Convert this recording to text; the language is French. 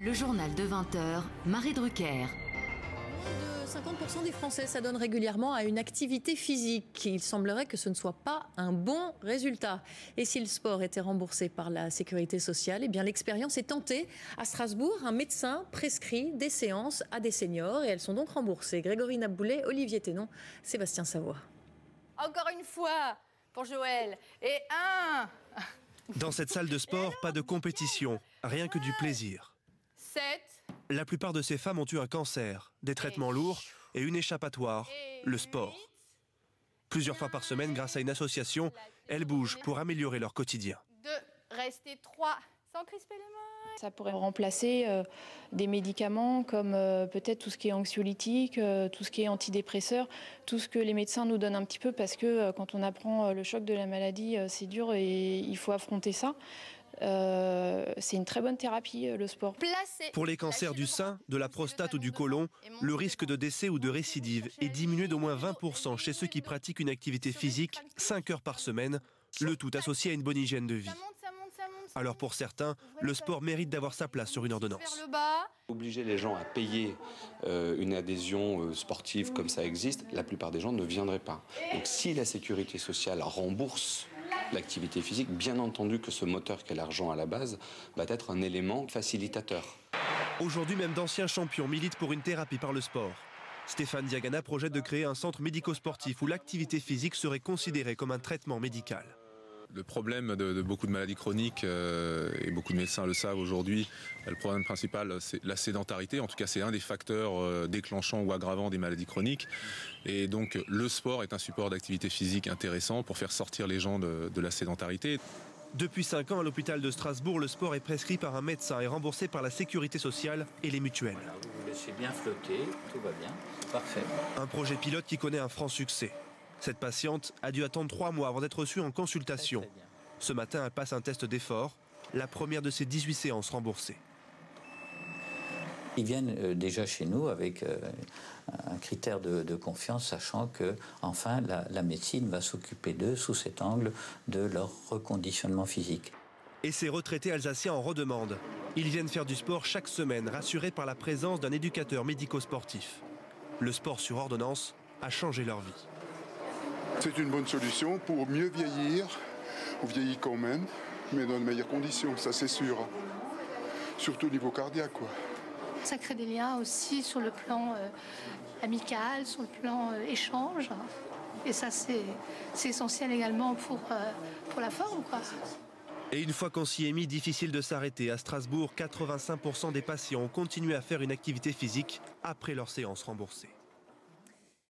Le journal de 20h, Marie Drucker. Moins de 50% des Français s'adonnent régulièrement à une activité physique. Il semblerait que ce ne soit pas un bon résultat. Et si le sport était remboursé par la sécurité sociale, eh bien l'expérience est tentée. À Strasbourg, un médecin prescrit des séances à des seniors et elles sont donc remboursées. Grégory Naboulet, Olivier Ténon, Sébastien Savoie. Encore une fois pour Joël. Et un. Dans cette salle de sport, pas de compétition, rien que du plaisir. 7. La plupart de ces femmes ont eu un cancer, des traitements lourds et une échappatoire, le sport. Plusieurs fois par semaine, grâce à une association, elles bougent pour améliorer leur quotidien. 2. Restez 3. Sans crisper les mains. Ça pourrait remplacer des médicaments comme peut-être tout ce qui est anxiolytique, tout ce qui est antidépresseur, tout ce que les médecins nous donnent un petit peu parce que quand on apprend le choc de la maladie, c'est dur et il faut affronter ça. C'est une très bonne thérapie, le sport. Pour les cancers du sein, de la prostate ou du côlon, le risque de décès ou de récidive est diminué d'au moins 20% chez ceux qui pratiquent une activité physique 5 heures par semaine, le tout associé à une bonne hygiène de vie. Alors pour certains, le sport mérite d'avoir sa place sur une ordonnance. Obliger les gens à payer une adhésion sportive comme ça existe, la plupart des gens ne viendraient pas. Donc si la sécurité sociale rembourse l'activité physique, bien entendu que ce moteur qu'est l'argent à la base va être un élément facilitateur. Aujourd'hui, même d'anciens champions militent pour une thérapie par le sport. Stéphane Diagana projette de créer un centre médico-sportif où l'activité physique serait considérée comme un traitement médical. Le problème de beaucoup de maladies chroniques, et beaucoup de médecins le savent aujourd'hui, le problème principal c'est la sédentarité. En tout cas, c'est un des facteurs déclenchants ou aggravants des maladies chroniques. Et donc le sport est un support d'activité physique intéressant pour faire sortir les gens de la sédentarité. Depuis 5 ans, à l'hôpital de Strasbourg, le sport est prescrit par un médecin et remboursé par la sécurité sociale et les mutuelles. Voilà, vous vous laissez bien flotter, tout va bien, parfait. Un projet pilote qui connaît un franc succès. Cette patiente a dû attendre 3 mois avant d'être reçue en consultation. Ce matin, elle passe un test d'effort, la première de ses 18 séances remboursées. Ils viennent déjà chez nous avec un critère de confiance, sachant que enfin la médecine va s'occuper d'eux sous cet angle de leur reconditionnement physique. Et ces retraités alsaciens en redemandent. Ils viennent faire du sport chaque semaine, rassurés par la présence d'un éducateur médico-sportif. Le sport sur ordonnance a changé leur vie. C'est une bonne solution pour mieux vieillir. On vieillit quand même, mais dans de meilleures conditions, ça c'est sûr. Surtout au niveau cardiaque, quoi. Ça crée des liens aussi sur le plan amical, sur le plan échange. Et ça, c'est essentiel également pour la forme, quoi. Et une fois qu'on s'y est mis, difficile de s'arrêter. À Strasbourg, 85% des patients ont continué à faire une activité physique après leur séance remboursée.